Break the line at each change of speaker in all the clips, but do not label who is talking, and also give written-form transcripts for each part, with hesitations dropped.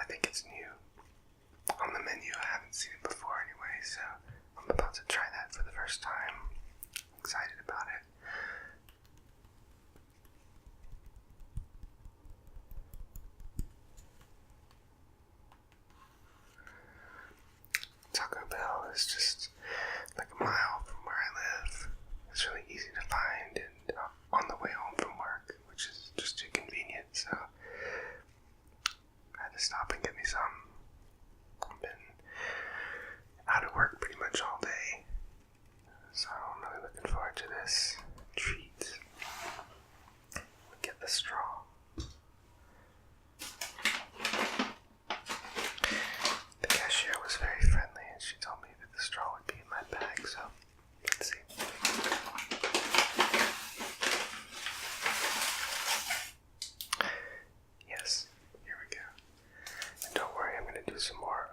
think it's new on the menu. I haven't seen it before anyway, so I'm about to try that for the first time. I'm excited about it. Taco Bell is just like a mile from where I live. It's really easy to find and on the way home from work, which is just too convenient, so I had to stop and get me some. I've been out of work pretty much all day, so I'm really looking forward to this treat. Get the straw. The cashier was very friendly and she told me that the straw would be in my bag, so let's see. Yes, here we go. And don't worry, I'm going to do some more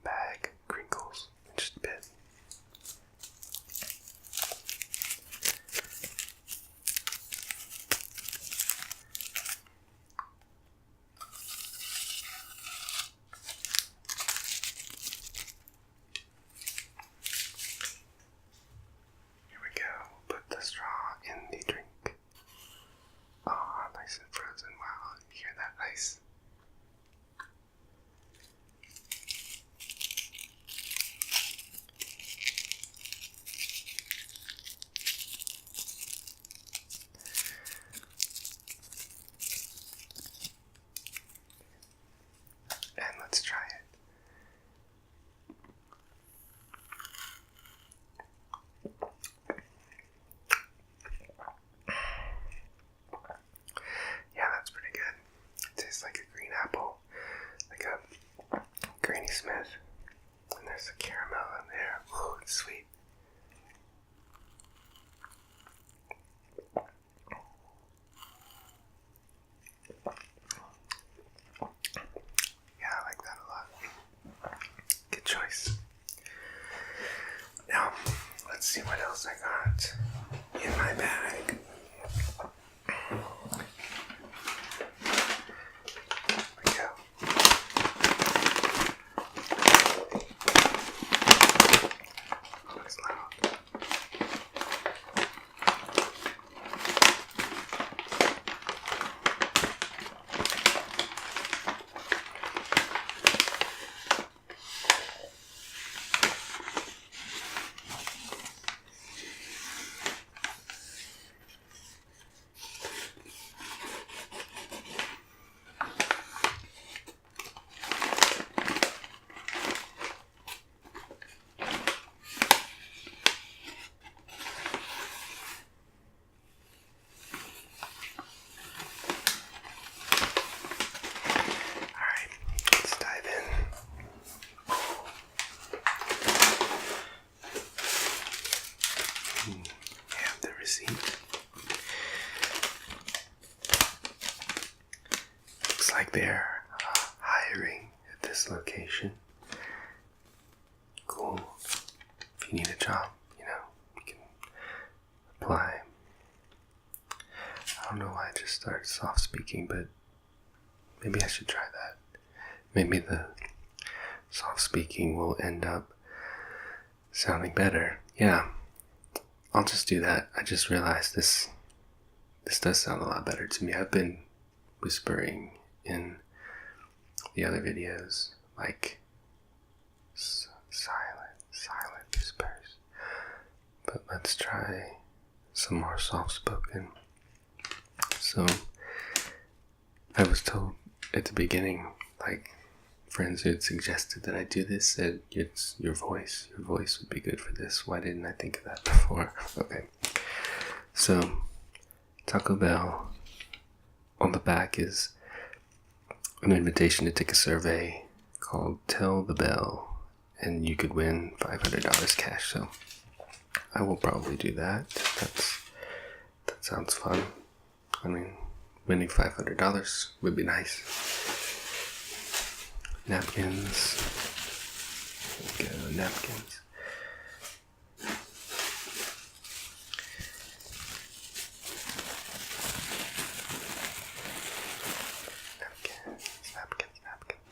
bag crinkles in just a bit. Here we go. Put the straw in the drink. Oh, nice and frozen. Wow, you hear that ice? And let's try it. Yeah, that's pretty good. It tastes like a green apple, like a Granny Smith. And there's a caramel in there. Ooh, it's sweet. Yeah, I like that a lot. Good choice. Now, let's see what else I got in my bag. Here we go. Oh, it's loud. Alright, let's dive in. I have the receipt. Looks like they're hiring at this location. Cool. If you need a job, you can apply. I don't know why I just started soft speaking, but maybe I should try that. Maybe the soft speaking will end up sounding better. Yeah, I'll just do that. I just realized this does sound a lot better to me. I've been whispering in the other videos, like silent whispers. But let's try some more soft-spoken. So, I was told at the beginning, like, friends who had suggested that I do this said, it's your voice would be good for this. Why didn't I think of that before? Okay. So, Taco Bell, on the back is an invitation to take a survey called Tell the Bell, and you could win $500 cash. So I will probably do that. That sounds fun. I mean, winning $500 would be nice. Napkins. There we go, napkins.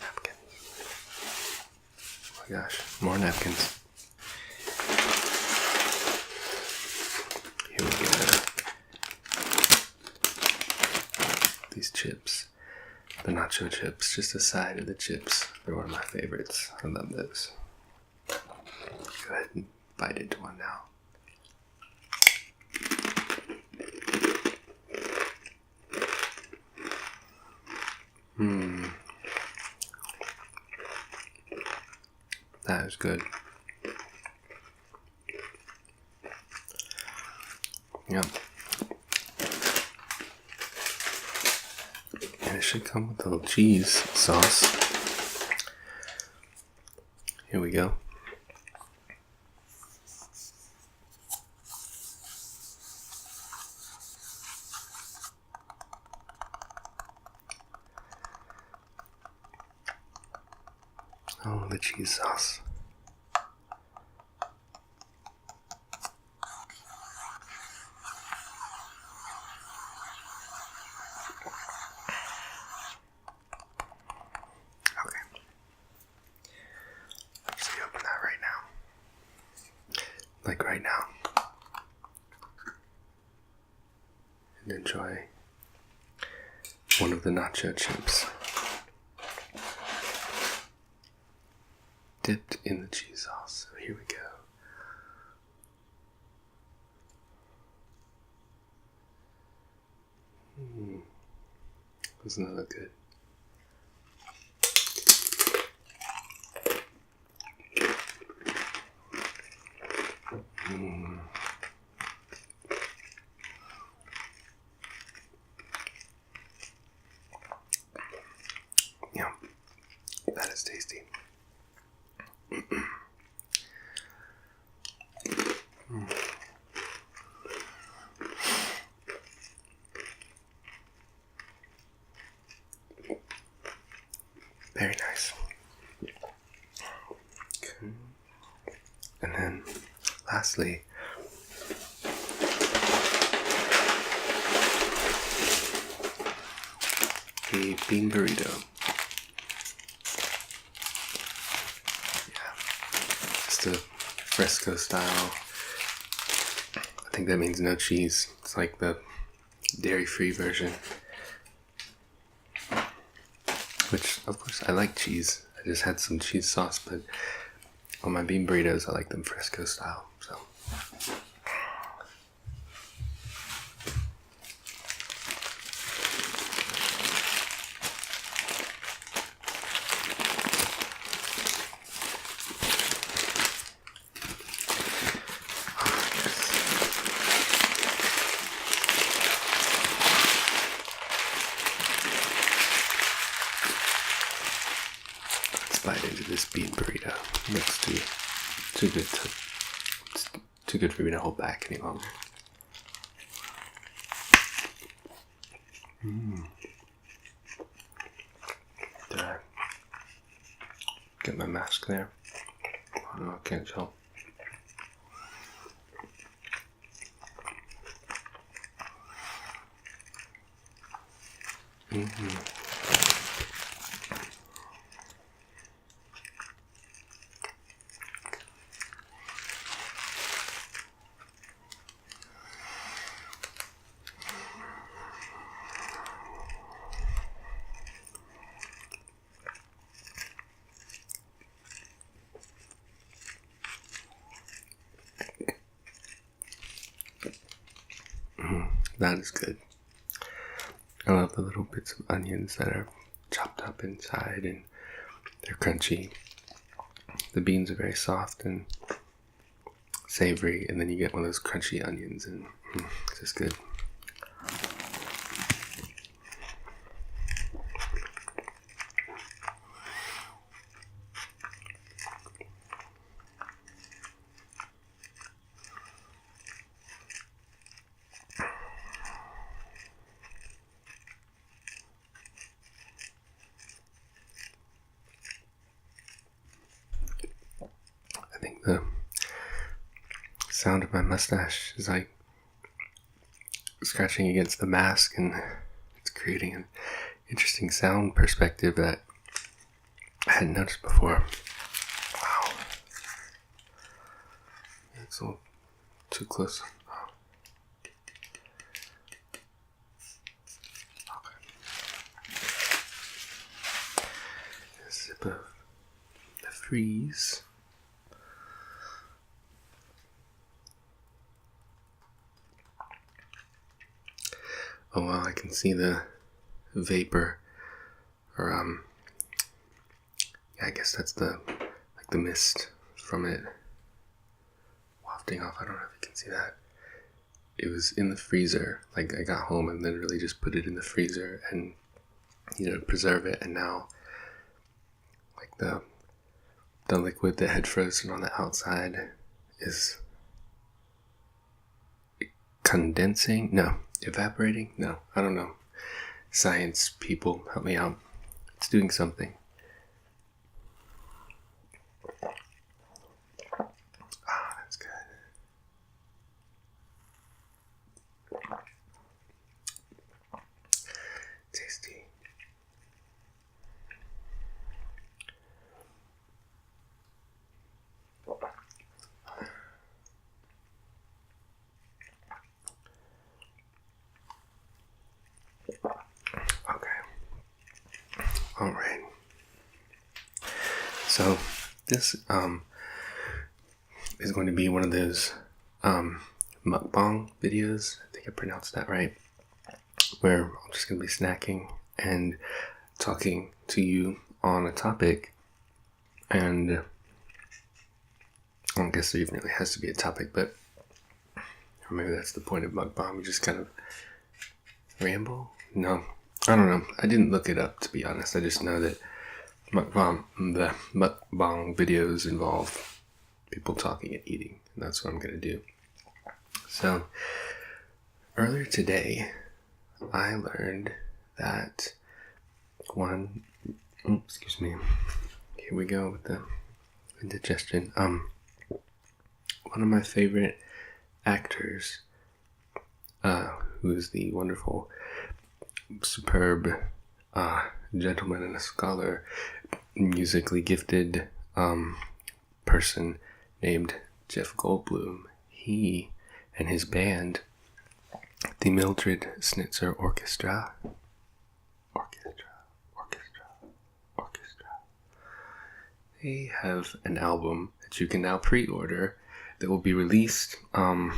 Napkins. my gosh, more napkins. Here we go. These chips. The nacho chips, just a side of the chips. They're one of my favorites. I love those. Go ahead and bite into one now. That is good. Yep. And it should come with a little cheese sauce. Here we go. Oh, the cheese sauce. Okay. So you open that right now. Like right now. And enjoy one of the nacho chips. Dipped in the cheese sauce. So here we go. Doesn't that look good? Yeah, that is tasty. Very nice. Okay. And then, lastly, the bean burrito. Yeah, just a fresco style. I think that means no cheese. It's like the dairy-free version. Which, of course, I like cheese. I just had some cheese sauce, but on my bean burritos, I like them fresco style. So, bite into this bean burrito. It's too good it's too good for me to hold back any longer. Did I get my mask there? Oh, no, I can't tell. That is good. I love the little bits of onions that are chopped up inside and they're crunchy. The beans are very soft and savory, and then you get one of those crunchy onions, and it's just good. I think the sound of my mustache is like scratching against the mask, and it's creating an interesting sound perspective that I hadn't noticed before. Wow. too close. Oh. Okay. A sip of the freeze. Oh wow, I can see the vapor, or yeah, I guess that's the mist from it wafting off. I don't know if you can see that. It was in the freezer. Like, I got home and literally just put it in the freezer and, preserve it. And now, like, the liquid that had frozen on the outside is condensing. No, evaporating. No, I don't know. Science people, help me out. It's doing something. Tasty. Okay. All right. So this is going to be one of those mukbang videos. I think I pronounced that right. Where I'm just going to be snacking and talking to you on a topic. And I don't guess there even really has to be a topic, but or maybe that's the point of mukbang. We just kind of ramble? No, I don't know. I didn't look it up, to be honest. I just know that the mukbang videos involve people talking and eating. And that's what I'm going to do. So, earlier today, I learned that excuse me. Here we go with the indigestion. One of my favorite actors, who is the wonderful, superb gentleman and a scholar, musically gifted person named Jeff Goldblum. He and his band, the Mildred Snitzer Orchestra. They have an album that you can now pre-order that will be released, I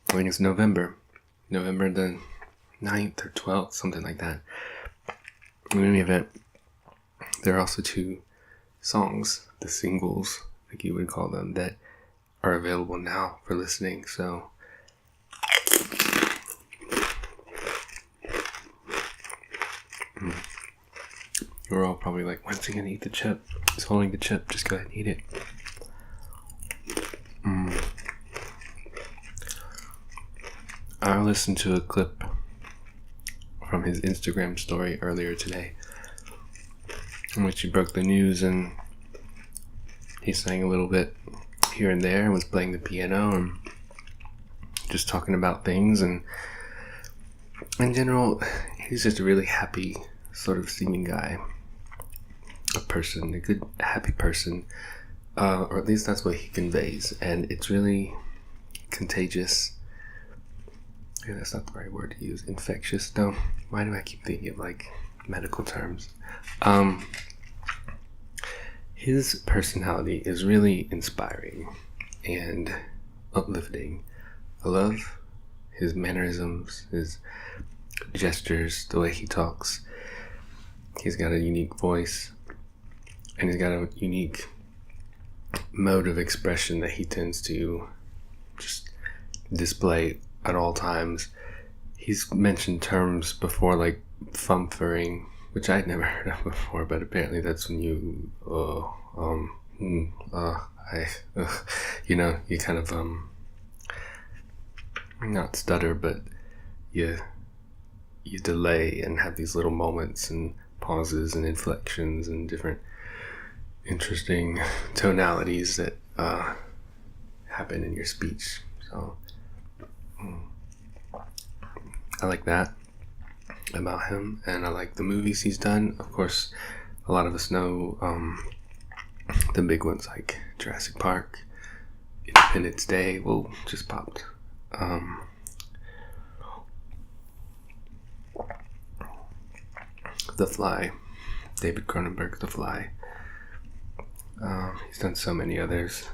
think it's November the 9th or 12th, something like that. In any event, there are also 2 songs, the singles, like you would call them, that are available now for listening, so you're all probably like, when's he gonna eat the chip? He's holding the chip, just go ahead and eat it. I listened to a clip from his Instagram story earlier today in which he broke the news, and he sang a little bit here and there and was playing the piano and just talking about things, and in general he's just a really happy sort of seeming guy, a good happy person, or at least that's what he conveys, and it's really contagious. Yeah, that's not the right word to use. Infectious. No, why do I keep thinking of like medical terms? His personality is really inspiring and uplifting. I love his mannerisms, his gestures, the way he talks. He's got a unique voice, and he's got a unique mode of expression that he tends to just display at all times. He's mentioned terms before like fumfering, which I'd never heard of before, but apparently that's when you you kind of not stutter, but you delay and have these little moments and pauses and inflections and different interesting tonalities that happen in your speech. So I like that about him, and I like the movies he's done. Of course, a lot of us know the big ones like Jurassic Park, Independence Day, whoa, just popped. The Fly, David Cronenberg, The Fly. He's done so many others.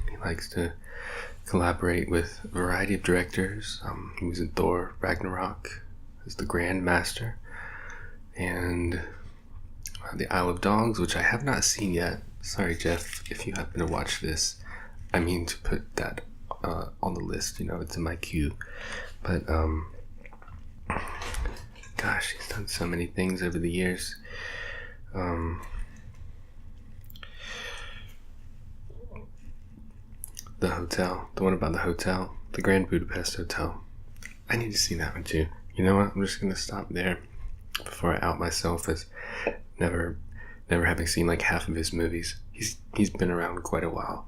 He likes to collaborate with a variety of directors. He was in Thor Ragnarok as the Grand Master, and The Isle of Dogs, which I have not seen yet. Sorry, Jeff, if you happen to watch this. I mean to put that on the list. You know, it's in my queue. But gosh, he's done so many things over the years. The Hotel, the one about the hotel, the Grand Budapest Hotel. I need to see that one too. You know what? I'm just gonna stop there before I out myself as never having seen like half of his movies. He's been around quite a while.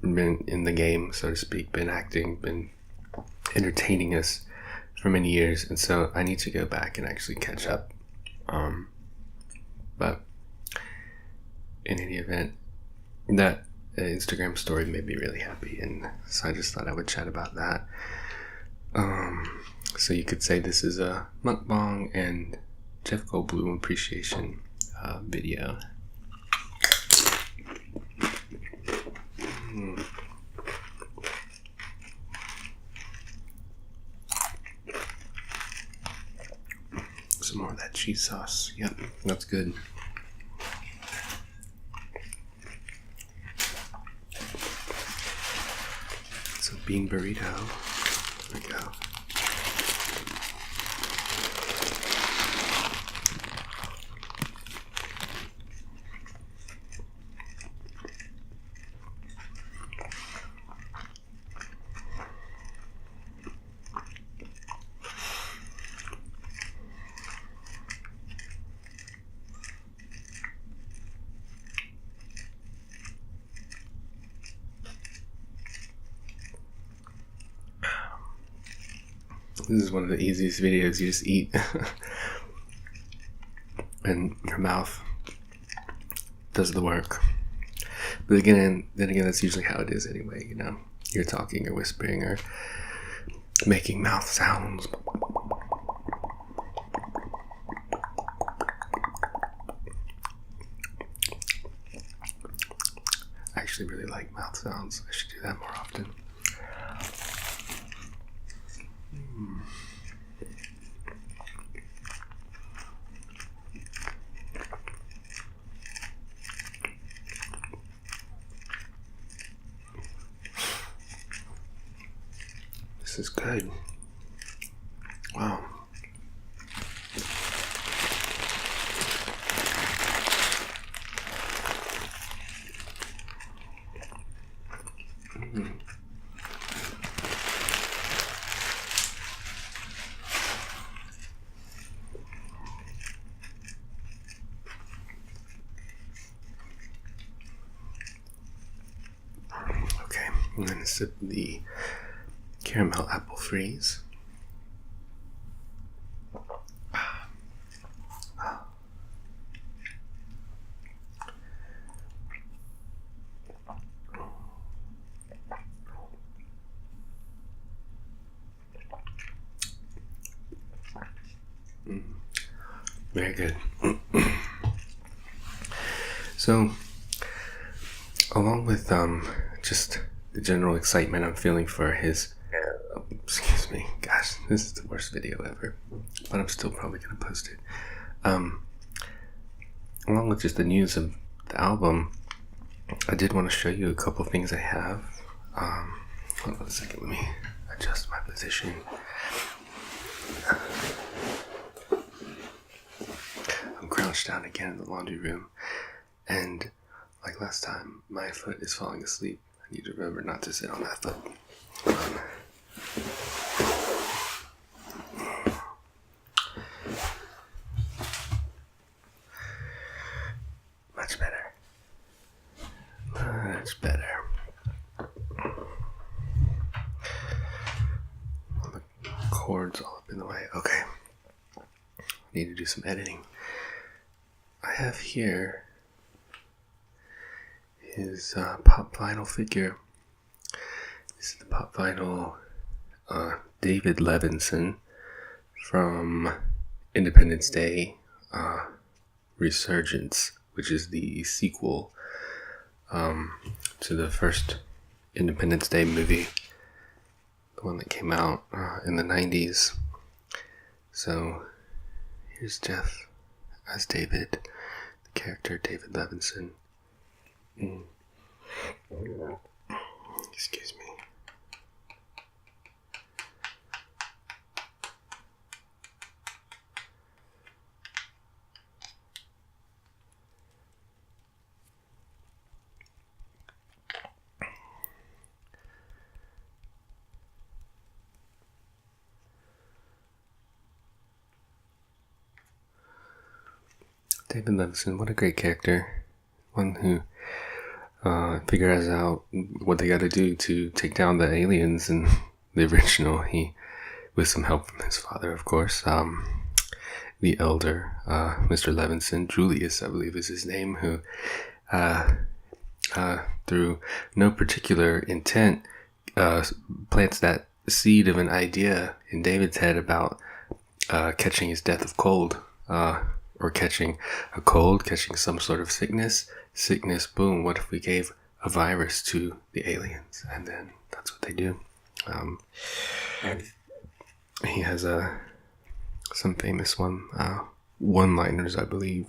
Been in the game, so to speak, been acting, been entertaining us for many years, and so I need to go back and actually catch up. But in any event, that Instagram story made me really happy, and so I just thought I would chat about that. So you could say this is a mukbang and Jeff Goldblum appreciation video. Some more of that cheese sauce. Yep, that's good. It's a bean burrito. There we go. This is one of the easiest videos. You just eat and your mouth does the work. But then again, that's usually how it is anyway, you know. You're talking or whispering or making mouth sounds. I actually really like mouth sounds. I should do that more often. This is good. Wow. Okay, I'm going to sip the caramel apple freeze. Very good. So, along with just the general excitement I'm feeling for his, excuse me, gosh, this is the worst video ever, but I'm still probably going to post it. Along with just the news of the album, I did want to show you a couple things I have. Hold on a second, let me adjust my position. I'm crouched down again in the laundry room, and like last time, my foot is falling asleep. I need to remember not to sit on that foot. Much better. Much better. The cord's all up in the way. Okay. Need to do some editing. I have here his pop vinyl figure. This is the pop vinyl David Levinson from Independence Day Resurgence, which is the sequel to the first Independence Day movie, the one that came out in the 90s. So here's Jeff as David, the character David Levinson. Excuse me. David Levinson, what a great character. One who figures out what they gotta do to take down the aliens in the original. He, with some help from his father, of course, the elder, Mr. Levinson, Julius, I believe is his name, who, through no particular intent, plants that seed of an idea in David's head about catching his death of cold, or catching a cold, catching some sort of sickness, boom, what if we gave a virus to the aliens? And then that's what they do. He has some famous one-liners, I believe.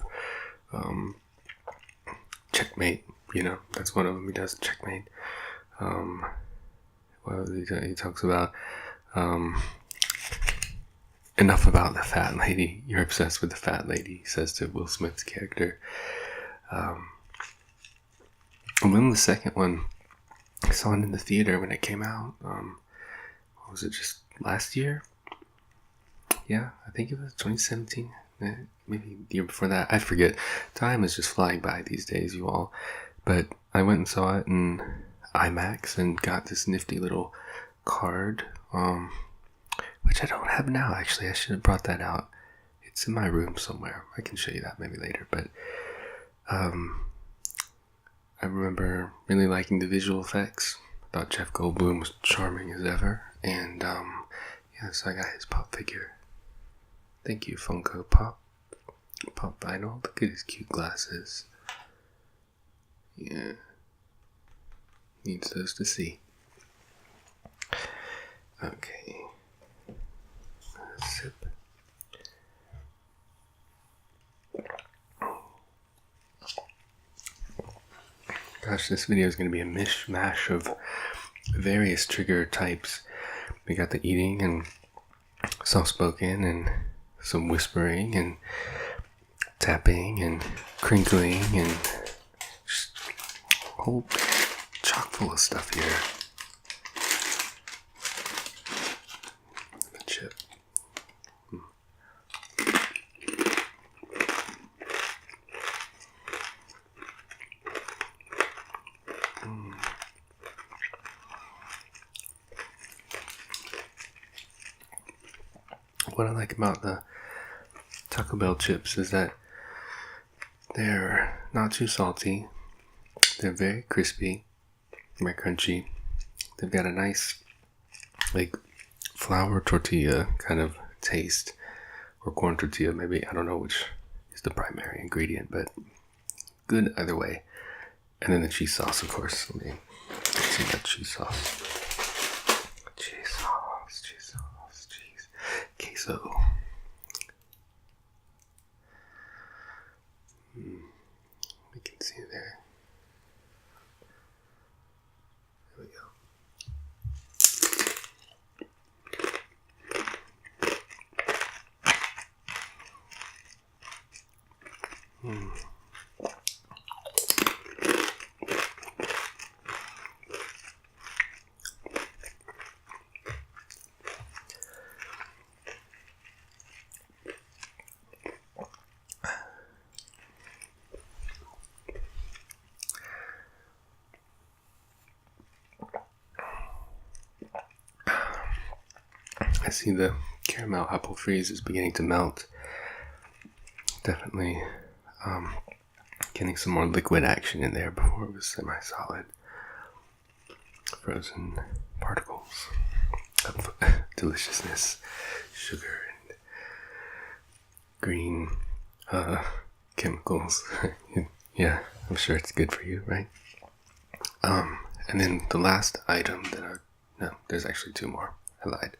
Checkmate, that's one of them. He does checkmate. He talks about enough about the fat lady. You're obsessed with the fat lady, he says to Will Smith's character. And then the second one, I saw it in the theater when it came out. What was it, just last year? Yeah, I think it was 2017. Maybe the year before that. I forget. Time is just flying by these days, you all. But I went and saw it in IMAX and got this nifty little card, which I don't have now, actually. I should have brought that out. It's in my room somewhere. I can show you that maybe later. But I remember really liking the visual effects. I thought Jeff Goldblum was charming as ever. And so I got his pop figure. Thank you, Funko Pop. Pop vinyl. Look at his cute glasses. Yeah. Needs those to see. Okay. Sip. Gosh, this video is going to be a mishmash of various trigger types. We got the eating and soft-spoken and some whispering and tapping and crinkling and just a whole chock full of stuff here. The chip. What I like about the Taco Bell chips is that they're not too salty. They're very crispy, very crunchy. They've got a nice, flour tortilla kind of taste, or corn tortilla, maybe. I don't know which is the primary ingredient, but good either way. And then the cheese sauce, of course. Let me see that cheese sauce. Queso. We can see there. There we go. I see the caramel apple freeze is beginning to melt. Definitely getting some more liquid action in there before it was semi-solid. Frozen particles of deliciousness, sugar and green chemicals. Yeah, I'm sure it's good for you, right? And then the last item no, there's actually two more. I lied.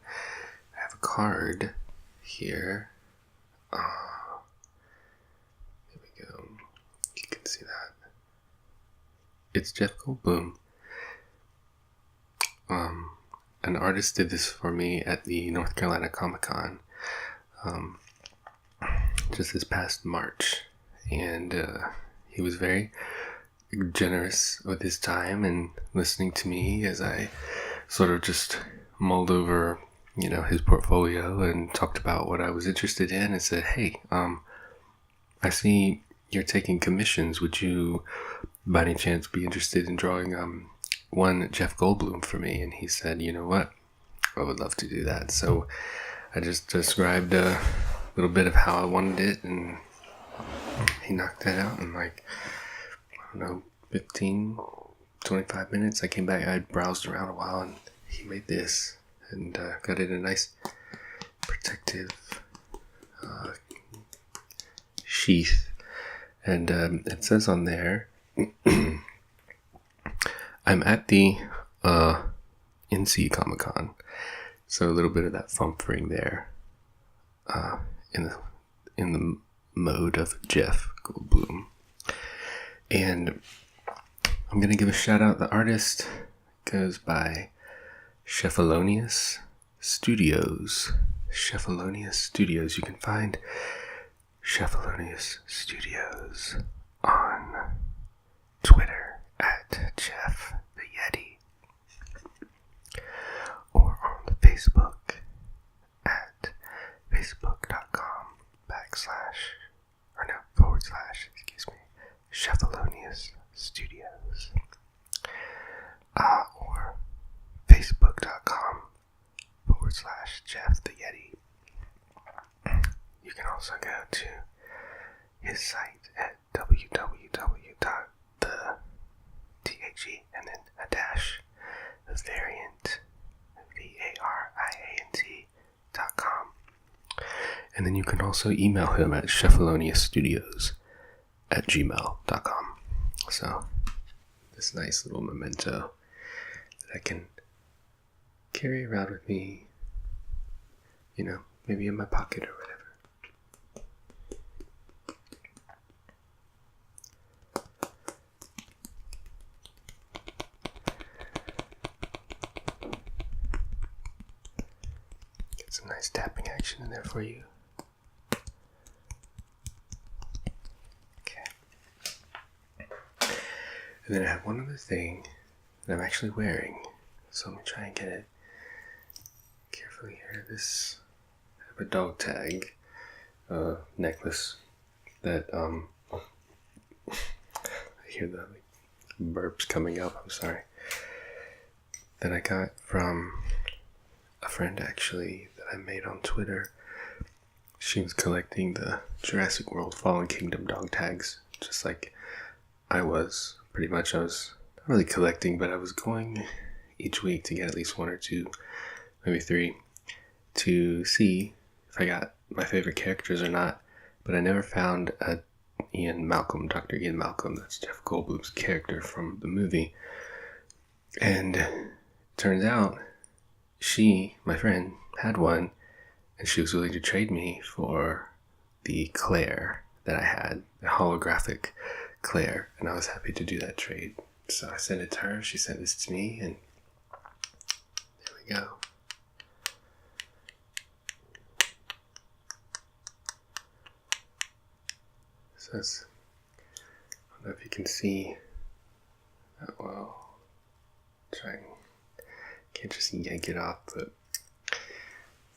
I have a card here. There we go. You can see that. It's Jeff Goldblum. An artist did this for me at the North Carolina Comic-Con just this past March, and he was very generous with his time and listening to me as I sort of just mulled over, his portfolio and talked about what I was interested in, and said, hey, I see you're taking commissions. Would you by any chance be interested in drawing one Jeff Goldblum for me? And he said, you know what, I would love to do that. So I just described a little bit of how I wanted it, and he knocked that out in 15, 25 minutes. I came back, I browsed around a while, and he made this and got it in a nice protective sheath. And it says on there, I'm at the NC Comic-Con, so a little bit of that fumfering there, in the mode of Jeff Goldblum. And I'm gonna give a shout out. The artist goes by Shefalonius Studios. Shefalonius Studios. You can find Shefalonius Studios on Twitter at Jeff the Yeti, or on the Facebook at facebook.com/Shefalonius Studios, or facebook.com/Jeff the Yeti. You can also go to his site at www.the and then a dash the variant variant.com. And then you can also email him at shefaloniusstudios@gmail.com. So this nice little memento that I can carry around with me, maybe in my pocket or whatever. Get some nice tapping action in there for you. Okay. And then I have one other thing that I'm actually wearing. So let me try and get it carefully here. I have a dog tag necklace that I hear the burps coming up. I'm sorry. That I got from a friend actually that I made on Twitter. She was collecting the Jurassic World Fallen Kingdom dog tags, just like I was. Pretty much, I was not really collecting, but I was going each week to get at least one or two, maybe three, to see if I got my favorite characters or not. But I never found Dr. Ian Malcolm, that's Jeff Goldblum's character from the movie. And it turns out she, my friend, had one, and she was willing to trade me for the Claire that I had, the holographic Claire, and I was happy to do that trade. So I sent it to her, she sent this to me, and there we go. So that's, I don't know if you can see that well. Can't just yank it off, but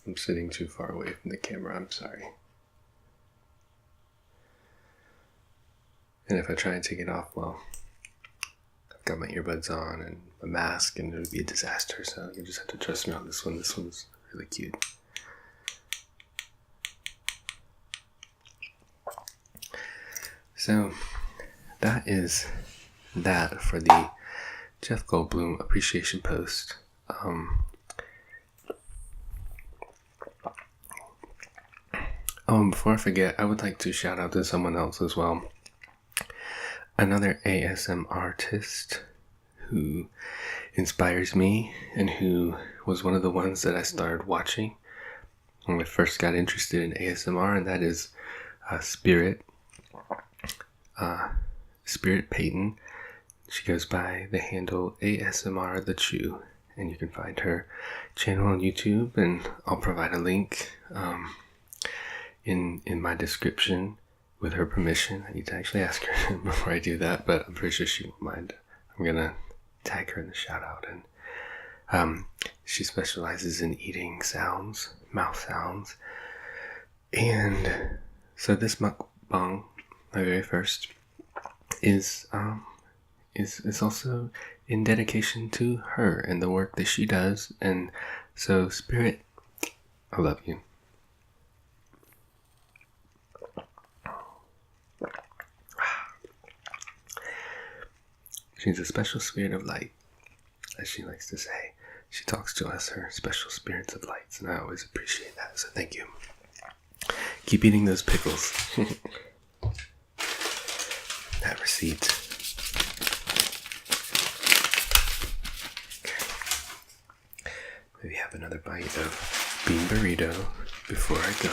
I'm sitting too far away from the camera, I'm sorry. And if I try and take it off, well, I've got my earbuds on and a mask, and it would be a disaster, so you just have to trust me on this one. This one's really cute. So that is that for the Jeff Goldblum appreciation post. Before I forget, I would like to shout out to someone else as well. Another ASM artist who inspires me and who was one of the ones that I started watching when I first got interested in ASMR, and that is Spirit Payton. She goes by the handle ASMR The Chew, and you can find her channel on YouTube, and I'll provide a link in my description with her permission. I need to actually ask her before I do that, but I'm pretty sure she won't mind. I'm gonna tag her in the shout out. And she specializes in eating sounds, mouth sounds. And so this mukbang, my very first, is also in dedication to her and the work that she does. And so, Spirit, I love you. She's a special spirit of light, as she likes to say. She talks to us, her special spirits of lights, and I always appreciate that, so thank you. Keep eating those pickles. That receipt. Okay. Maybe have another bite of bean burrito before I go.